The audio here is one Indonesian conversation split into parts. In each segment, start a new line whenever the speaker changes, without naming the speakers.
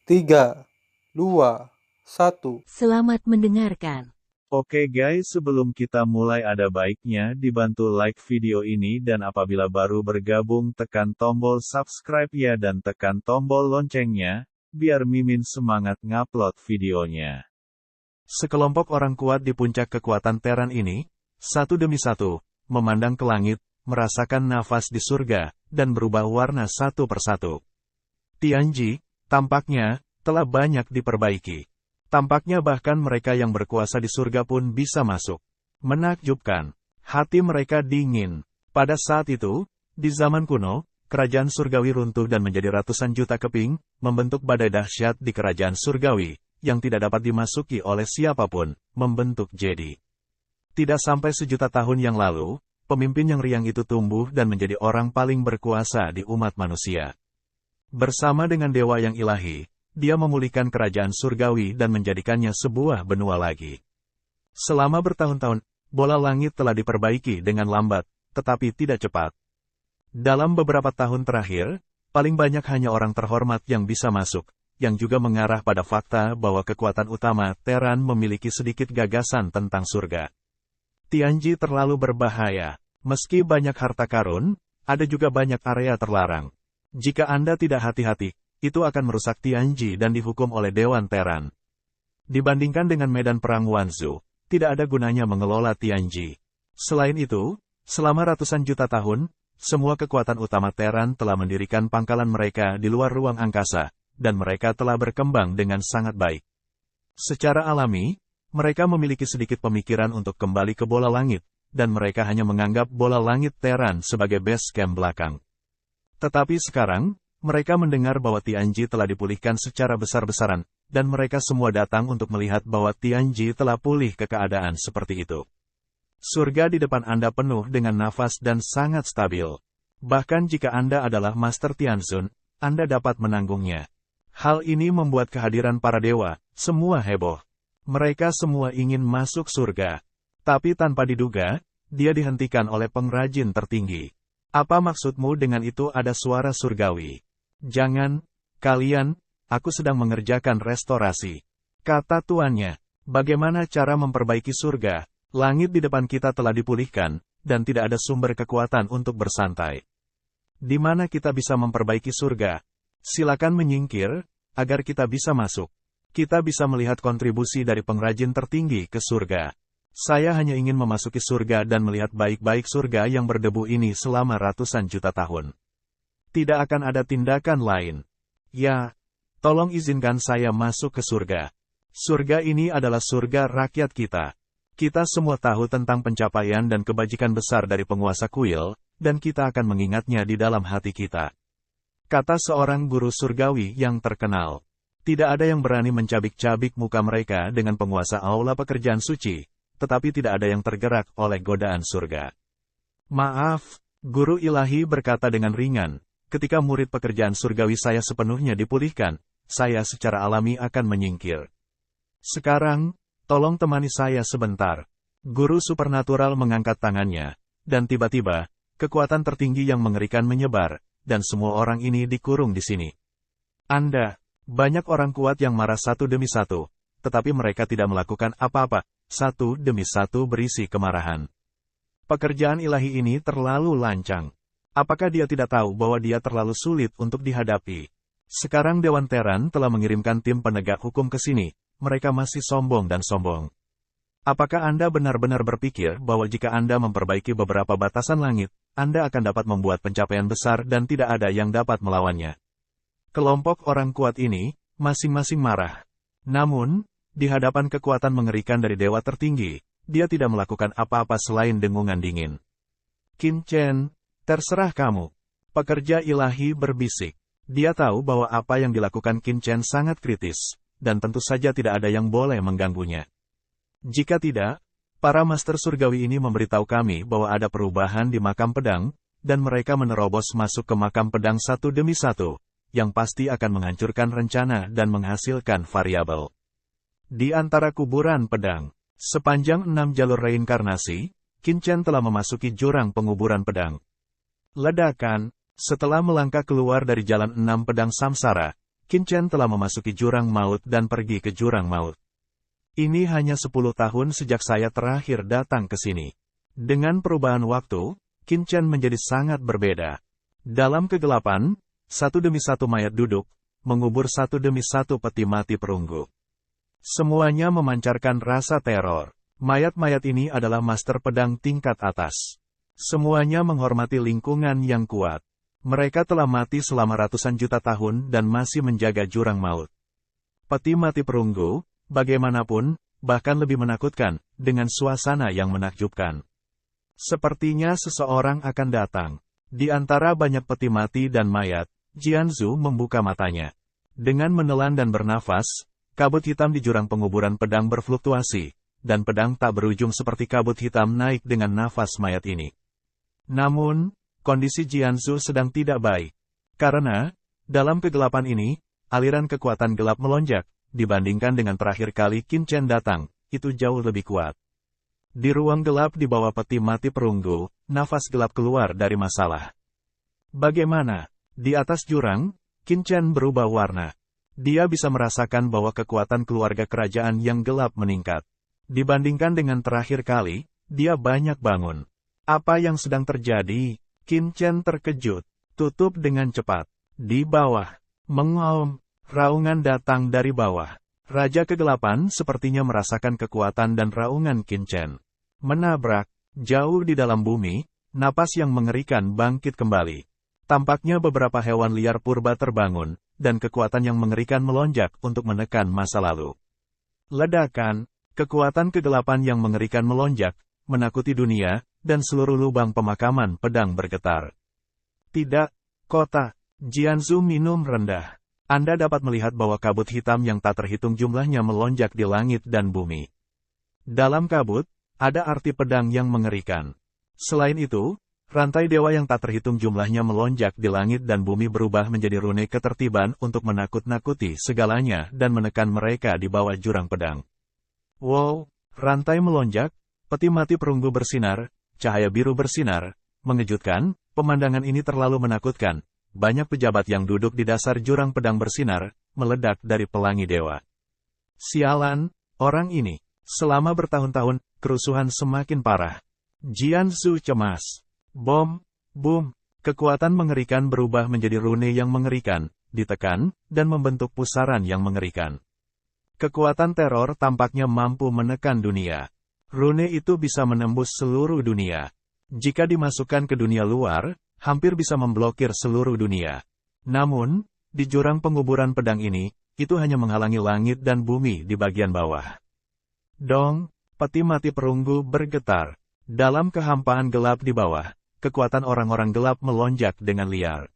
3, 2, 1.
Selamat mendengarkan.
Oke guys, sebelum kita mulai ada baiknya dibantu like video ini dan apabila baru bergabung tekan tombol subscribe ya dan tekan tombol loncengnya, biar Mimin semangat ngupload videonya. Sekelompok orang kuat di puncak kekuatan Terran ini, satu demi satu, memandang ke langit, merasakan nafas di surga, dan berubah warna satu persatu. Tianji, tampaknya, telah banyak diperbaiki. Tampaknya bahkan mereka yang berkuasa di surga pun bisa masuk. Menakjubkan. Hati mereka dingin. Pada saat itu, di zaman kuno, kerajaan surgawi runtuh dan menjadi ratusan juta keping, membentuk badai dahsyat di kerajaan surgawi, yang tidak dapat dimasuki oleh siapapun, membentuk Jedi. Tidak sampai sejuta tahun yang lalu, pemimpin yang riang itu tumbuh dan menjadi orang paling berkuasa di umat manusia. Bersama dengan dewa yang ilahi, dia memulihkan kerajaan surgawi dan menjadikannya sebuah benua lagi. Selama bertahun-tahun, bola langit telah diperbaiki dengan lambat, tetapi tidak cepat. Dalam beberapa tahun terakhir, paling banyak hanya orang terhormat yang bisa masuk, yang juga mengarah pada fakta bahwa kekuatan utama Terran memiliki sedikit gagasan tentang surga. Tianji terlalu berbahaya. Meski banyak harta karun, ada juga banyak area terlarang. Jika Anda tidak hati-hati, itu akan merusak Tianji dan dihukum oleh Dewan Terran. Dibandingkan dengan medan perang Wanzhou, tidak ada gunanya mengelola Tianji. Selain itu, selama ratusan juta tahun, semua kekuatan utama Terran telah mendirikan pangkalan mereka di luar ruang angkasa, dan mereka telah berkembang dengan sangat baik. Secara alami, mereka memiliki sedikit pemikiran untuk kembali ke bola langit, dan mereka hanya menganggap bola langit Terran sebagai base camp belakang. Tetapi sekarang, mereka mendengar bahwa Tianji telah dipulihkan secara besar-besaran, dan mereka semua datang untuk melihat bahwa Tianji telah pulih ke keadaan seperti itu. Surga di depan Anda penuh dengan nafas dan sangat stabil. Bahkan jika Anda adalah Master Tianzun, Anda dapat menanggungnya. Hal ini membuat kehadiran para dewa, semua heboh. Mereka semua ingin masuk surga. Tapi tanpa diduga, dia dihentikan oleh pengrajin tertinggi. Apa maksudmu dengan itu? Ada suara surgawi. Jangan, kalian, aku sedang mengerjakan restorasi. Kata tuannya, bagaimana cara memperbaiki surga? Langit di depan kita telah dipulihkan, dan tidak ada sumber kekuatan untuk bersantai. Di mana kita bisa memperbaiki surga? Silakan menyingkir, agar kita bisa masuk. Kita bisa melihat kontribusi dari pengrajin tertinggi ke surga. Saya hanya ingin memasuki surga dan melihat baik-baik surga yang berdebu ini selama ratusan juta tahun. Tidak akan ada tindakan lain. Ya, tolong izinkan saya masuk ke surga. Surga ini adalah surga rakyat kita. Kita semua tahu tentang pencapaian dan kebajikan besar dari penguasa kuil, dan kita akan mengingatnya di dalam hati kita. Kata seorang guru surgawi yang terkenal. Tidak ada yang berani mencabik-cabik muka mereka dengan penguasa aula pekerjaan suci, tetapi tidak ada yang tergerak oleh godaan surga. Maaf, guru ilahi berkata dengan ringan. Ketika murid pekerjaan surgawi saya sepenuhnya dipulihkan, saya secara alami akan menyingkir. Sekarang, tolong temani saya sebentar. Guru supernatural mengangkat tangannya, dan tiba-tiba, kekuatan tertinggi yang mengerikan menyebar, dan semua orang ini dikurung di sini. Anda, banyak orang kuat yang marah satu demi satu, tetapi mereka tidak melakukan apa-apa, satu demi satu berisi kemarahan. Pekerjaan ilahi ini terlalu lancang. Apakah dia tidak tahu bahwa dia terlalu sulit untuk dihadapi? Sekarang Dewan Terran telah mengirimkan tim penegak hukum ke sini, mereka masih sombong dan sombong. Apakah Anda benar-benar berpikir bahwa jika Anda memperbaiki beberapa batasan langit, Anda akan dapat membuat pencapaian besar dan tidak ada yang dapat melawannya? Kelompok orang kuat ini, masing-masing marah. Namun, di hadapan kekuatan mengerikan dari dewa tertinggi, dia tidak melakukan apa-apa selain dengungan dingin. Qin Chen, terserah kamu. Pekerja ilahi berbisik. Dia tahu bahwa apa yang dilakukan Qin Chen sangat kritis, dan tentu saja tidak ada yang boleh mengganggunya. Jika tidak, para master surgawi ini memberitahu kami bahwa ada perubahan di makam pedang, dan mereka menerobos masuk ke makam pedang satu demi satu, yang pasti akan menghancurkan rencana dan menghasilkan variabel. Di antara kuburan pedang, sepanjang 6 jalur reinkarnasi, Qin Chen telah memasuki jurang penguburan pedang. Ledakan, setelah melangkah keluar dari jalan 6 pedang samsara, Qin Chen telah memasuki jurang maut dan pergi ke jurang maut. Ini hanya 10 tahun sejak saya terakhir datang ke sini. Dengan perubahan waktu, Qin Chen menjadi sangat berbeda. Dalam kegelapan, satu demi satu mayat duduk, mengubur satu demi satu peti mati perunggu. Semuanya memancarkan rasa teror. Mayat-mayat ini adalah master pedang tingkat atas. Semuanya menghormati lingkungan yang kuat. Mereka telah mati selama ratusan juta tahun dan masih menjaga jurang maut. Peti mati perunggu, bagaimanapun, bahkan lebih menakutkan, dengan suasana yang menakjubkan. Sepertinya seseorang akan datang. Di antara banyak peti mati dan mayat, Jianzhu membuka matanya. Dengan menelan dan bernafas, kabut hitam di jurang penguburan pedang berfluktuasi, dan pedang tak berujung seperti kabut hitam naik dengan nafas mayat ini. Namun, kondisi Jianzhu sedang tidak baik. Karena, dalam kegelapan ini, aliran kekuatan gelap melonjak, dibandingkan dengan terakhir kali Qin Chen datang, itu jauh lebih kuat. Di ruang gelap di bawah peti mati perunggu, nafas gelap keluar dari masalah. Bagaimana? Di atas jurang, Qin Chen berubah warna. Dia bisa merasakan bahwa kekuatan keluarga kerajaan yang gelap meningkat. Dibandingkan dengan terakhir kali, dia banyak bangun. Apa yang sedang terjadi? Qin Chen terkejut. Tutup dengan cepat. Di bawah. Mengaum. Raungan datang dari bawah. Raja Kegelapan sepertinya merasakan kekuatan dan raungan Qin Chen. Menabrak. Jauh di dalam bumi, napas yang mengerikan bangkit kembali. Tampaknya beberapa hewan liar purba terbangun, dan kekuatan yang mengerikan melonjak untuk menekan masa lalu. Ledakan. Kekuatan kegelapan yang mengerikan melonjak, menakuti dunia, dan seluruh lubang pemakaman pedang bergetar. Tidak, kota. Jianzhu minum rendah. Anda dapat melihat bahwa kabut hitam yang tak terhitung jumlahnya melonjak di langit dan bumi. Dalam kabut, ada arti pedang yang mengerikan. Selain itu, rantai dewa yang tak terhitung jumlahnya melonjak di langit dan bumi berubah menjadi rune ketertiban untuk menakut-nakuti segalanya dan menekan mereka di bawah jurang pedang. Wow, rantai melonjak, peti mati perunggu bersinar, cahaya biru bersinar, mengejutkan, pemandangan ini terlalu menakutkan. Banyak pejabat yang duduk di dasar jurang pedang bersinar, meledak dari pelangi dewa. Sialan, orang ini. Selama bertahun-tahun, kerusuhan semakin parah. Jianzhu cemas. Bom, boom, kekuatan mengerikan berubah menjadi rune yang mengerikan, ditekan, dan membentuk pusaran yang mengerikan. Kekuatan teror tampaknya mampu menekan dunia. Rune itu bisa menembus seluruh dunia. Jika dimasukkan ke dunia luar, hampir bisa memblokir seluruh dunia. Namun, di jurang penguburan pedang ini, itu hanya menghalangi langit dan bumi di bagian bawah. Dong, peti mati perunggu bergetar. Dalam kehampaan gelap di bawah, kekuatan orang-orang gelap melonjak dengan liar.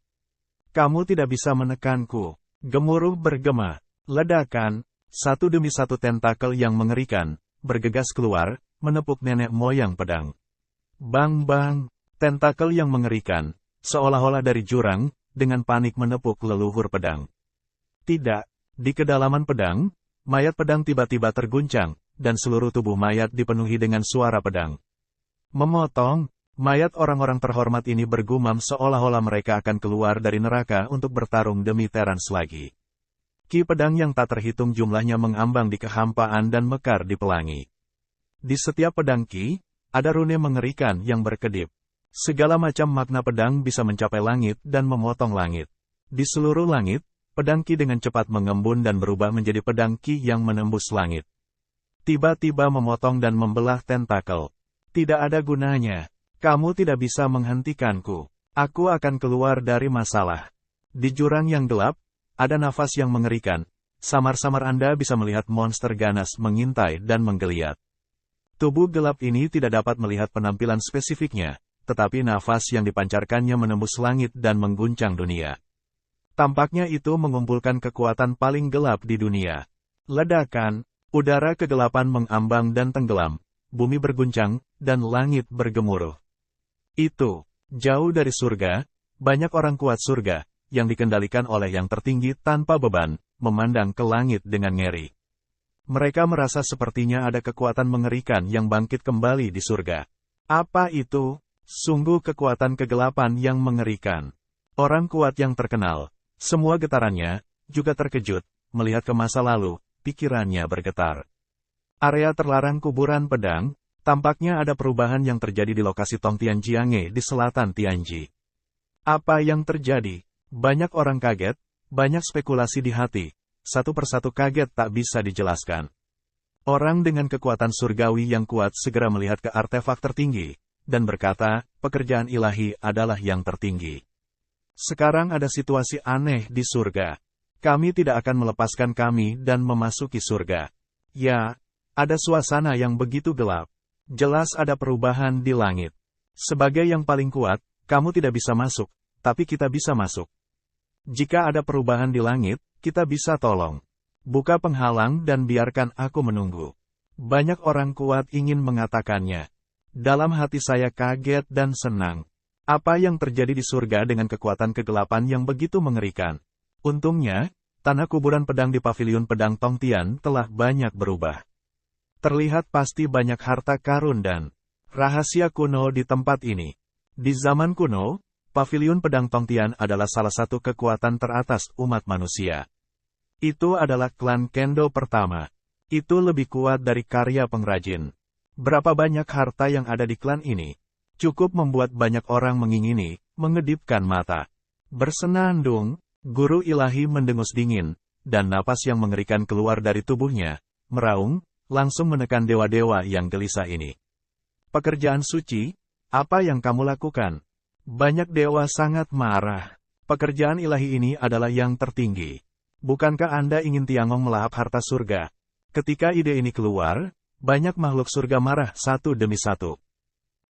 Kamu tidak bisa menekanku. Gemuruh bergema. Ledakan. Satu demi satu tentakel yang mengerikan, bergegas keluar, menepuk nenek moyang pedang. Bang-bang, tentakel yang mengerikan, seolah-olah dari jurang, dengan panik menepuk leluhur pedang. Tidak, di kedalaman pedang, mayat pedang tiba-tiba terguncang, dan seluruh tubuh mayat dipenuhi dengan suara pedang. Memotong, mayat orang-orang terhormat ini bergumam seolah-olah mereka akan keluar dari neraka untuk bertarung demi terans lagi. Ki pedang yang tak terhitung jumlahnya mengambang di kehampaan dan mekar di pelangi. Di setiap pedang ki, ada rune mengerikan yang berkedip. Segala macam makna pedang bisa mencapai langit dan memotong langit. Di seluruh langit, pedang ki dengan cepat mengembun dan berubah menjadi pedang ki yang menembus langit. Tiba-tiba memotong dan membelah tentakel. Tidak ada gunanya. Kamu tidak bisa menghentikanku. Aku akan keluar dari masalah. Di jurang yang gelap, ada nafas yang mengerikan. Samar-samar Anda bisa melihat monster ganas mengintai dan menggeliat. Tubuh gelap ini tidak dapat melihat penampilan spesifiknya, tetapi nafas yang dipancarkannya menembus langit dan mengguncang dunia. Tampaknya itu mengumpulkan kekuatan paling gelap di dunia. Ledakan, udara kegelapan mengambang dan tenggelam, bumi berguncang, dan langit bergemuruh. Itu, jauh dari surga, banyak orang kuat surga, yang dikendalikan oleh yang tertinggi tanpa beban, memandang ke langit dengan ngeri. Mereka merasa sepertinya ada kekuatan mengerikan yang bangkit kembali di surga. Apa itu? Sungguh kekuatan kegelapan yang mengerikan. Orang kuat yang terkenal. Semua getarannya, juga terkejut, melihat ke masa lalu, pikirannya bergetar. Area terlarang kuburan pedang, tampaknya ada perubahan yang terjadi di lokasi Tongtianjiange di selatan Tianji. Apa yang terjadi? Banyak orang kaget, banyak spekulasi di hati, satu persatu kaget tak bisa dijelaskan. Orang dengan kekuatan surgawi yang kuat segera melihat ke artefak tertinggi, dan berkata, pekerjaan ilahi adalah yang tertinggi. Sekarang ada situasi aneh di surga. Kami tidak akan melepaskan kami dan memasuki surga. Ya, ada suasana yang begitu gelap. Jelas ada perubahan di langit. Sebagai yang paling kuat, kamu tidak bisa masuk, tapi kita bisa masuk. Jika ada perubahan di langit, kita bisa tolong. Buka penghalang dan biarkan aku menunggu. Banyak orang kuat ingin mengatakannya. Dalam hati saya kaget dan senang. Apa yang terjadi di surga dengan kekuatan kegelapan yang begitu mengerikan? Untungnya, tanah kuburan pedang di paviliun pedang Tongtian telah banyak berubah. Terlihat pasti banyak harta karun dan rahasia kuno di tempat ini. Di zaman kuno, paviliun pedang Tongtian adalah salah satu kekuatan teratas umat manusia. Itu adalah klan Kendo pertama. Itu lebih kuat dari karya pengrajin. Berapa banyak harta yang ada di klan ini? Cukup membuat banyak orang mengingini, mengedipkan mata. Bersenandung, guru ilahi mendengus dingin, dan napas yang mengerikan keluar dari tubuhnya, meraung, langsung menekan dewa-dewa yang gelisah ini. Pekerjaan suci, apa yang kamu lakukan? Banyak dewa sangat marah. Pekerjaan ilahi ini adalah yang tertinggi. Bukankah Anda ingin Tiangong melahap harta surga? Ketika ide ini keluar, banyak makhluk surga marah satu demi satu.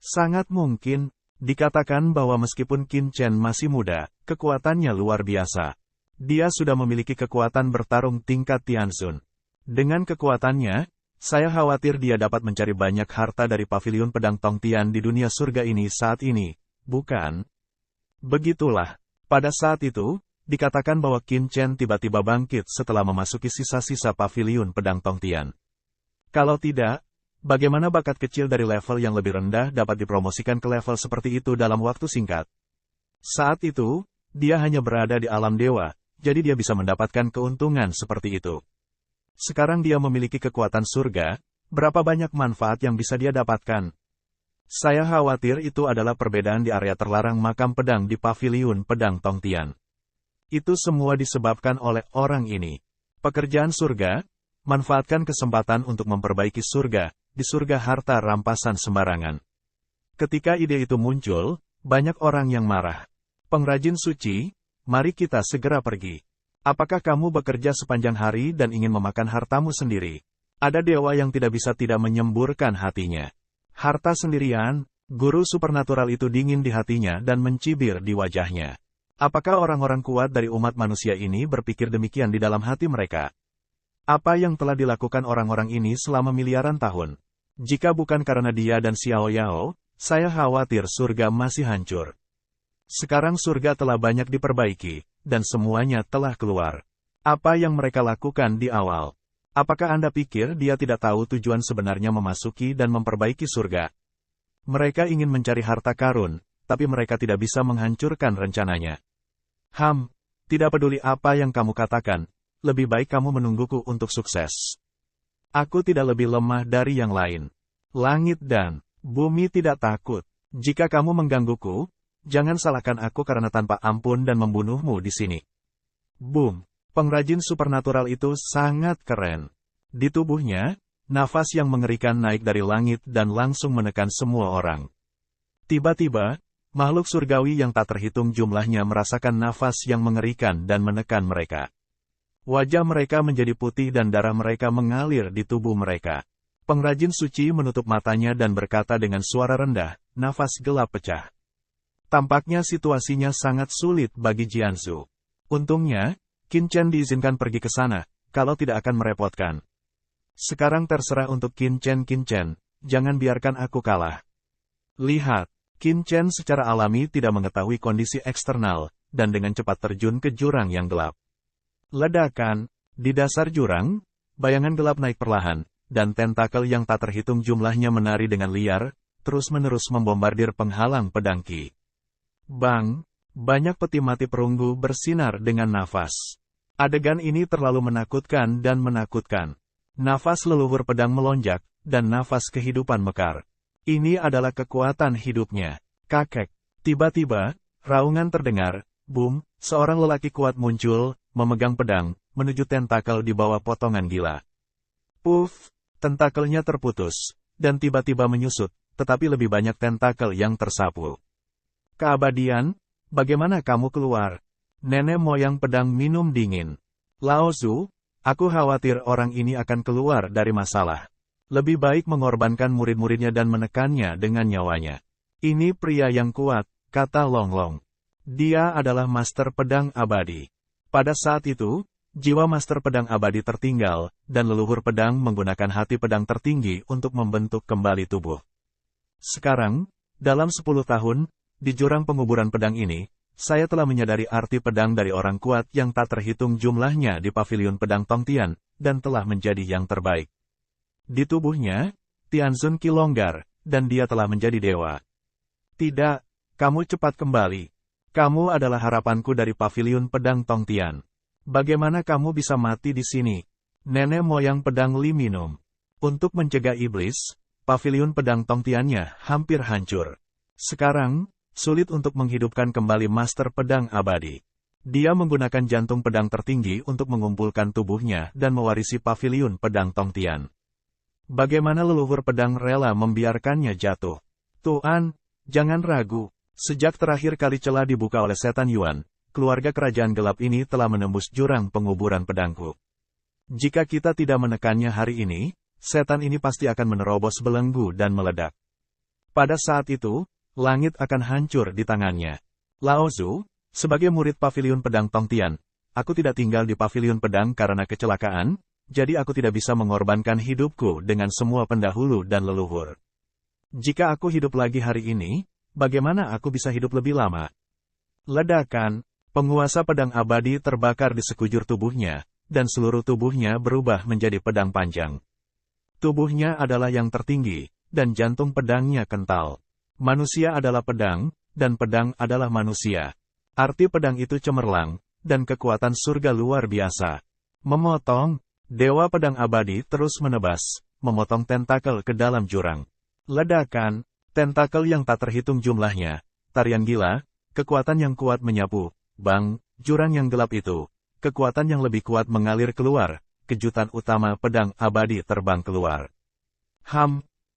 Sangat mungkin, dikatakan bahwa meskipun Qin Chen masih muda, kekuatannya luar biasa. Dia sudah memiliki kekuatan bertarung tingkat Tianzun. Dengan kekuatannya, saya khawatir dia dapat mencari banyak harta dari paviliun pedang Tongtian di dunia surga ini saat ini. Bukan? Begitulah. Pada saat itu, dikatakan bahwa Qin Chen tiba-tiba bangkit setelah memasuki sisa-sisa paviliun pedang Tongtian. Kalau tidak, bagaimana bakat kecil dari level yang lebih rendah dapat dipromosikan ke level seperti itu dalam waktu singkat? Saat itu, dia hanya berada di alam dewa, jadi dia bisa mendapatkan keuntungan seperti itu. Sekarang dia memiliki kekuatan surga, berapa banyak manfaat yang bisa dia dapatkan? Saya khawatir itu adalah perbedaan di area terlarang makam pedang di paviliun pedang Tongtian. Itu semua disebabkan oleh orang ini. Pekerjaan surga, manfaatkan kesempatan untuk memperbaiki surga, di surga harta rampasan sembarangan. Ketika ide itu muncul, banyak orang yang marah. Pengrajin suci, mari kita segera pergi. Apakah kamu bekerja sepanjang hari dan ingin memakan hartamu sendiri? Ada dewa yang tidak bisa tidak menyemburkan hatinya. Harta sendirian, guru supernatural itu dingin di hatinya dan mencibir di wajahnya. Apakah orang-orang kuat dari umat manusia ini berpikir demikian di dalam hati mereka? Apa yang telah dilakukan orang-orang ini selama miliaran tahun? Jika bukan karena dia dan Xiao Yao, saya khawatir surga masih hancur. Sekarang surga telah banyak diperbaiki, dan semuanya telah keluar. Apa yang mereka lakukan di awal? Apakah Anda pikir dia tidak tahu tujuan sebenarnya memasuki dan memperbaiki surga? Mereka ingin mencari harta karun, tapi mereka tidak bisa menghancurkan rencananya. Tidak peduli apa yang kamu katakan, lebih baik kamu menungguku untuk sukses. Aku tidak lebih lemah dari yang lain. Langit dan bumi tidak takut. Jika kamu menggangguku, jangan salahkan aku karena tanpa ampun dan membunuhmu di sini. Boom! Pengrajin supernatural itu sangat keren. Di tubuhnya, nafas yang mengerikan naik dari langit dan langsung menekan semua orang. Tiba-tiba, makhluk surgawi yang tak terhitung jumlahnya merasakan nafas yang mengerikan dan menekan mereka. Wajah mereka menjadi putih dan darah mereka mengalir di tubuh mereka. Pengrajin suci menutup matanya dan berkata dengan suara rendah, nafas gelap pecah. Tampaknya situasinya sangat sulit bagi Jianzu. Untungnya, Qin Chen diizinkan pergi ke sana, kalau tidak akan merepotkan. Sekarang terserah untuk Qin Chen, jangan biarkan aku kalah. Lihat, Qin Chen secara alami tidak mengetahui kondisi eksternal, dan dengan cepat terjun ke jurang yang gelap. Ledakan, di dasar jurang, bayangan gelap naik perlahan, dan tentakel yang tak terhitung jumlahnya menari dengan liar, terus-menerus membombardir penghalang pedang Qi. Bang! Banyak peti mati perunggu bersinar dengan nafas. Adegan ini terlalu menakutkan dan menakutkan. Nafas leluhur pedang melonjak, dan nafas kehidupan mekar. Ini adalah kekuatan hidupnya. Kakek. Tiba-tiba, raungan terdengar, boom, seorang lelaki kuat muncul, memegang pedang, menuju tentakel di bawah potongan gila. Puff, tentakelnya terputus, dan tiba-tiba menyusut, tetapi lebih banyak tentakel yang tersapu. Keabadian, bagaimana kamu keluar? Nenek moyang pedang minum dingin. Lao Zu, aku khawatir orang ini akan keluar dari masalah. Lebih baik mengorbankan murid-muridnya dan menekannya dengan nyawanya. Ini pria yang kuat, kata Long Long. Dia adalah master pedang abadi. Pada saat itu, jiwa master pedang abadi tertinggal, dan leluhur pedang menggunakan hati pedang tertinggi untuk membentuk kembali tubuh. Sekarang, dalam 10 tahun, di jurang penguburan pedang ini, saya telah menyadari arti pedang dari orang kuat yang tak terhitung jumlahnya di pavilion pedang Tongtian, dan telah menjadi yang terbaik. Di tubuhnya, Tianzun Qi longgar, dan dia telah menjadi dewa. Tidak, kamu cepat kembali. Kamu adalah harapanku dari pavilion pedang Tongtian. Bagaimana kamu bisa mati di sini? Nenek moyang pedang Li minum. Untuk mencegah iblis, pavilion pedang Tongtiannya hampir hancur. Sekarang, sulit untuk menghidupkan kembali master pedang abadi. Dia menggunakan jantung pedang tertinggi untuk mengumpulkan tubuhnya dan mewarisi pavilion pedang Tongtian. Bagaimana leluhur pedang rela membiarkannya jatuh? Tuan, jangan ragu. Sejak terakhir kali celah dibuka oleh setan Yuan, keluarga kerajaan gelap ini telah menembus jurang penguburan pedangku. Jika kita tidak menekannya hari ini, setan ini pasti akan menerobos belenggu dan meledak. Pada saat itu, langit akan hancur di tangannya. Lao Zu, sebagai murid pavilion pedang Tongtian, aku tidak tinggal di pavilion pedang karena kecelakaan, jadi aku tidak bisa mengorbankan hidupku dengan semua pendahulu dan leluhur. Jika aku hidup lagi hari ini, bagaimana aku bisa hidup lebih lama? Ledakan, penguasa pedang abadi terbakar di sekujur tubuhnya, dan seluruh tubuhnya berubah menjadi pedang panjang. Tubuhnya adalah yang tertinggi, dan jantung pedangnya kental. Manusia adalah pedang, dan pedang adalah manusia. Arti pedang itu cemerlang, dan kekuatan surga luar biasa. Memotong, dewa pedang abadi terus menebas, memotong tentakel ke dalam jurang. Ledakan, tentakel yang tak terhitung jumlahnya, tarian gila, kekuatan yang kuat menyapu, bang, jurang yang gelap itu, kekuatan yang lebih kuat mengalir keluar, kejutan utama pedang abadi terbang keluar.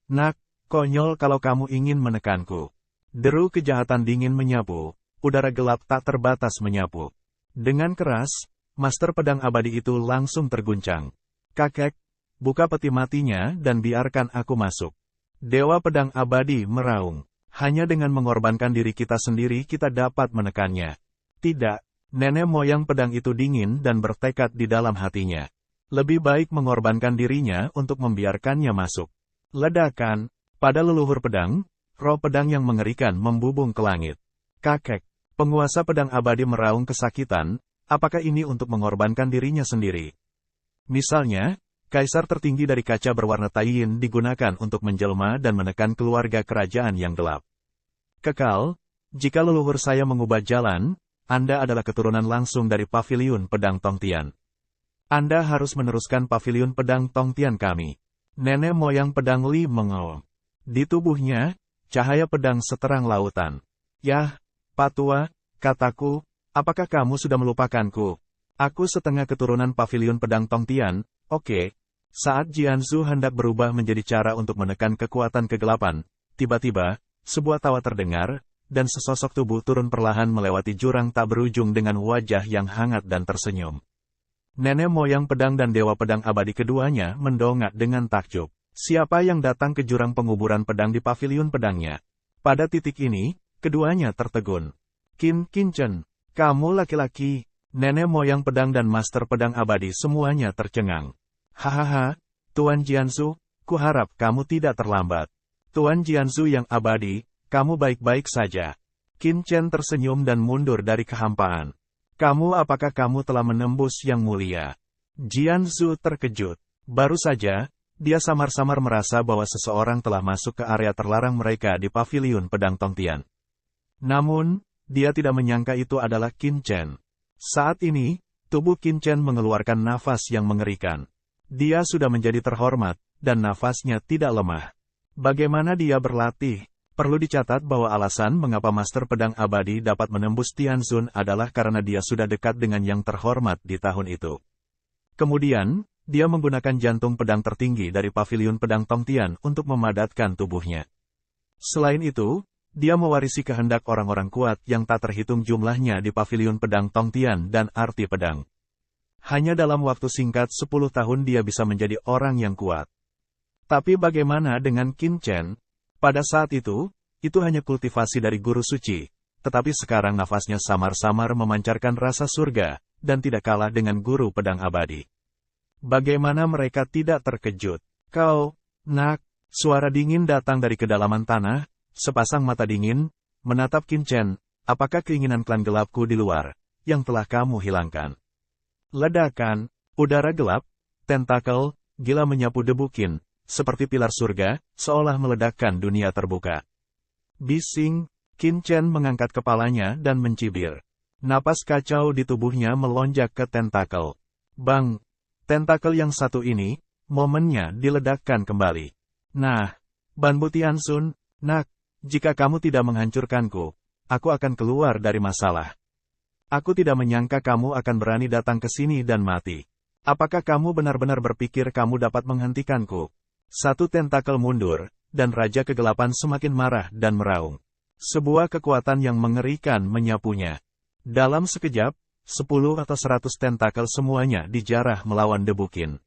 Nak, konyol kalau kamu ingin menekanku. Deru kejahatan dingin menyapu, udara gelap tak terbatas menyapu. Dengan keras, master pedang abadi itu langsung terguncang. Kakek, buka peti matinya dan biarkan aku masuk. Dewa pedang abadi meraung. Hanya dengan mengorbankan diri kita sendiri kita dapat menekannya. Tidak, nenek moyang pedang itu dingin dan bertekad di dalam hatinya. Lebih baik mengorbankan dirinya untuk membiarkannya masuk. Ledakan. Pada leluhur pedang, roh pedang yang mengerikan membubung ke langit. Kakek, penguasa pedang abadi meraung kesakitan, apakah ini untuk mengorbankan dirinya sendiri? Misalnya, kaisar tertinggi dari kaca berwarna Taiyin digunakan untuk menjelma dan menekan keluarga kerajaan yang gelap. Kekal, jika leluhur saya mengubah jalan, Anda adalah keturunan langsung dari pavilion pedang Tongtian. Anda harus meneruskan pavilion pedang Tongtian kami. Nenek moyang pedang Li mengaum. Di tubuhnya, cahaya pedang seterang lautan. Yah, Pak Tua, kataku, apakah kamu sudah melupakanku? Aku setengah keturunan pavilion pedang Tongtian, oke. Saat Jianzhu hendak berubah menjadi cara untuk menekan kekuatan kegelapan, tiba-tiba, sebuah tawa terdengar, dan sesosok tubuh turun perlahan melewati jurang tak berujung dengan wajah yang hangat dan tersenyum. Nenek moyang pedang dan dewa pedang abadi keduanya mendongak dengan takjub. Siapa yang datang ke jurang penguburan pedang di pavilion pedangnya? Pada titik ini, keduanya tertegun. Qin Chen, kamu laki-laki. Nenek moyang pedang dan master pedang abadi semuanya tercengang. Hahaha, Tuan Jianzhu, kuharap kamu tidak terlambat. Tuan Jianzhu yang abadi, kamu baik-baik saja. Qin Chen tersenyum dan mundur dari kehampaan. Apakah kamu telah menembus yang mulia? Jianzhu terkejut. Baru saja, dia samar-samar merasa bahwa seseorang telah masuk ke area terlarang mereka di pavilion pedang Tongtian. Namun, dia tidak menyangka itu adalah Qin Chen. Saat ini, Tubuh Qin Chen mengeluarkan nafas yang mengerikan. Dia sudah menjadi terhormat, dan nafasnya tidak lemah. Bagaimana dia berlatih? Perlu dicatat bahwa alasan mengapa Master Pedang Abadi dapat menembus Tianzun adalah karena dia sudah dekat dengan yang terhormat di tahun itu. Kemudian, dia menggunakan jantung pedang tertinggi dari paviliun pedang Tongtian untuk memadatkan tubuhnya. Selain itu, dia mewarisi kehendak orang-orang kuat yang tak terhitung jumlahnya di paviliun pedang Tongtian dan arti pedang. Hanya dalam waktu singkat 10 tahun dia bisa menjadi orang yang kuat. Tapi bagaimana dengan Qin Chen? Pada saat itu hanya kultivasi dari guru suci, tetapi sekarang nafasnya samar-samar memancarkan rasa surga, dan tidak kalah dengan guru pedang abadi. Bagaimana mereka tidak terkejut? Kau, nak, suara dingin datang dari kedalaman tanah, sepasang mata dingin, menatap Qin Chen, apakah keinginan klan gelapku di luar, yang telah kamu hilangkan? Ledakan, udara gelap, tentakel, gila menyapu debu Qin, seperti pilar surga, seolah meledakkan dunia terbuka. Bising, Qin Chen mengangkat kepalanya dan mencibir. Napas kacau di tubuhnya melonjak ke tentakel. Bang! Tentakel yang satu ini, momennya diledakkan kembali. Nah, Banbu Tianzun, nak, jika kamu tidak menghancurkanku, aku akan keluar dari masalah. Aku tidak menyangka kamu akan berani datang ke sini dan mati. Apakah kamu benar-benar berpikir kamu dapat menghentikanku? Satu tentakel mundur, dan Raja Kegelapan semakin marah dan meraung. Sebuah kekuatan yang mengerikan menyapunya. Dalam sekejap, 10 atau 100 tentakel semuanya dijarah melawan debu Qin.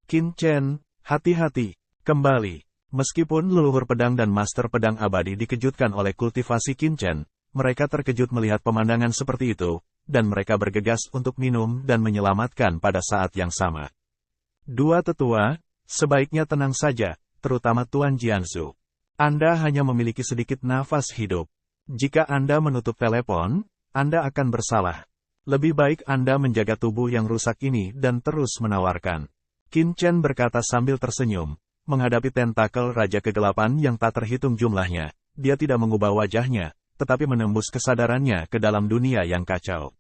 Qin Chen, hati-hati, kembali. Meskipun leluhur pedang dan master pedang abadi dikejutkan oleh kultivasi Qin Chen, mereka terkejut melihat pemandangan seperti itu, dan mereka bergegas untuk minum dan menyelamatkan pada saat yang sama. Dua tetua, sebaiknya tenang saja, terutama Tuan Jianzhu. Anda hanya memiliki sedikit nafas hidup. Jika Anda menutup telepon, Anda akan bersalah. Lebih baik Anda menjaga tubuh yang rusak ini dan terus menawarkan. Qin Chen berkata sambil tersenyum. Menghadapi tentakel Raja Kegelapan yang tak terhitung jumlahnya, dia tidak mengubah wajahnya, tetapi menembus kesadarannya ke dalam dunia yang kacau.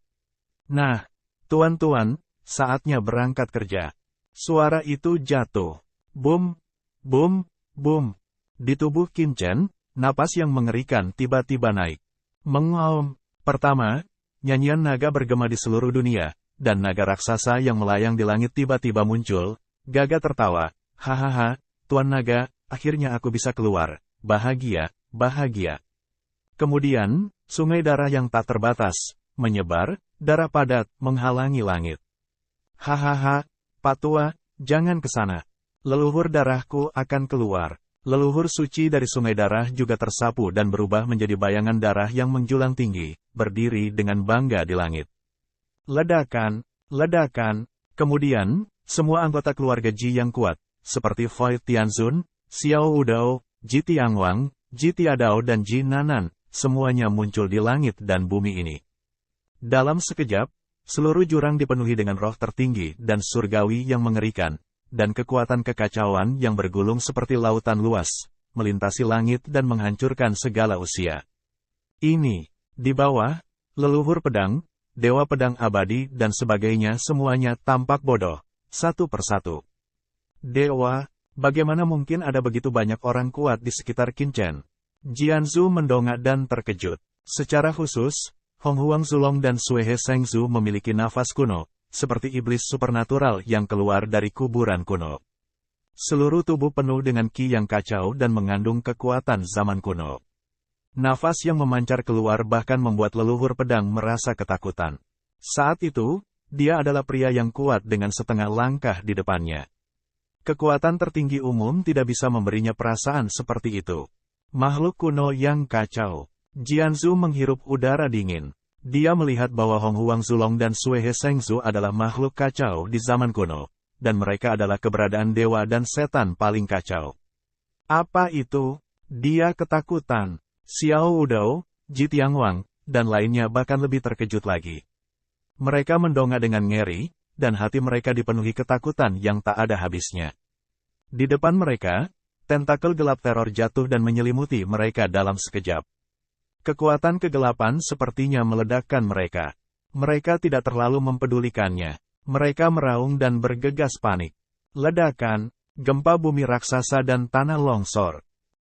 Nah, tuan-tuan, saatnya berangkat kerja. Suara itu jatuh. Bum, bum, bum. Di tubuh Qin Chen, napas yang mengerikan tiba-tiba naik. Mengaum. Pertama, nyanyian naga bergema di seluruh dunia, dan naga raksasa yang melayang di langit tiba-tiba muncul. Gaga tertawa. Hahaha, Tuan Naga, akhirnya aku bisa keluar. Bahagia, bahagia. Kemudian, sungai darah yang tak terbatas, menyebar, darah padat, menghalangi langit. Hahaha, Pak Tua, jangan ke sana. Leluhur darahku akan keluar. Leluhur suci dari sungai darah juga tersapu dan berubah menjadi bayangan darah yang menjulang tinggi, berdiri dengan bangga di langit. Ledakan, ledakan. Kemudian, semua anggota keluarga Ji yang kuat, seperti Foi Tianzun, Xiao Wudao, Ji Tiangwang, Ji Tiadao dan Ji Nanan, semuanya muncul di langit dan bumi ini. Dalam sekejap, seluruh jurang dipenuhi dengan roh tertinggi dan surgawi yang mengerikan, dan kekuatan kekacauan yang bergulung seperti lautan luas, melintasi langit dan menghancurkan segala usia. Ini, di bawah, leluhur pedang, dewa pedang abadi dan sebagainya semuanya tampak bodoh, satu persatu. Dewa, bagaimana mungkin ada begitu banyak orang kuat di sekitar Qin Chen? Jianzhu mendongak dan terkejut. Secara khusus, Hong Huang Zulong dan Sui He Shengzhu memiliki nafas kuno, seperti iblis supernatural yang keluar dari kuburan kuno. Seluruh tubuh penuh dengan ki yang kacau dan mengandung kekuatan zaman kuno. Nafas yang memancar keluar bahkan membuat leluhur pedang merasa ketakutan. Saat itu, dia adalah pria yang kuat dengan setengah langkah di depannya. Kekuatan tertinggi umum tidak bisa memberinya perasaan seperti itu. Makhluk kuno yang kacau. Jianzhu menghirup udara dingin. Dia melihat bahwa Hong Huang Zulong dan Sui He Shengzhu adalah makhluk kacau di zaman kuno, dan mereka adalah keberadaan dewa dan setan paling kacau. Apa itu? Dia ketakutan. Xiao Wudao, Ji Tiangwang, dan lainnya bahkan lebih terkejut lagi. Mereka mendongak dengan ngeri, dan hati mereka dipenuhi ketakutan yang tak ada habisnya. Di depan mereka, tentakel gelap teror jatuh dan menyelimuti mereka dalam sekejap. Kekuatan kegelapan sepertinya meledakkan mereka. Mereka tidak terlalu mempedulikannya. Mereka meraung dan bergegas panik. Ledakan, gempa bumi raksasa dan tanah longsor.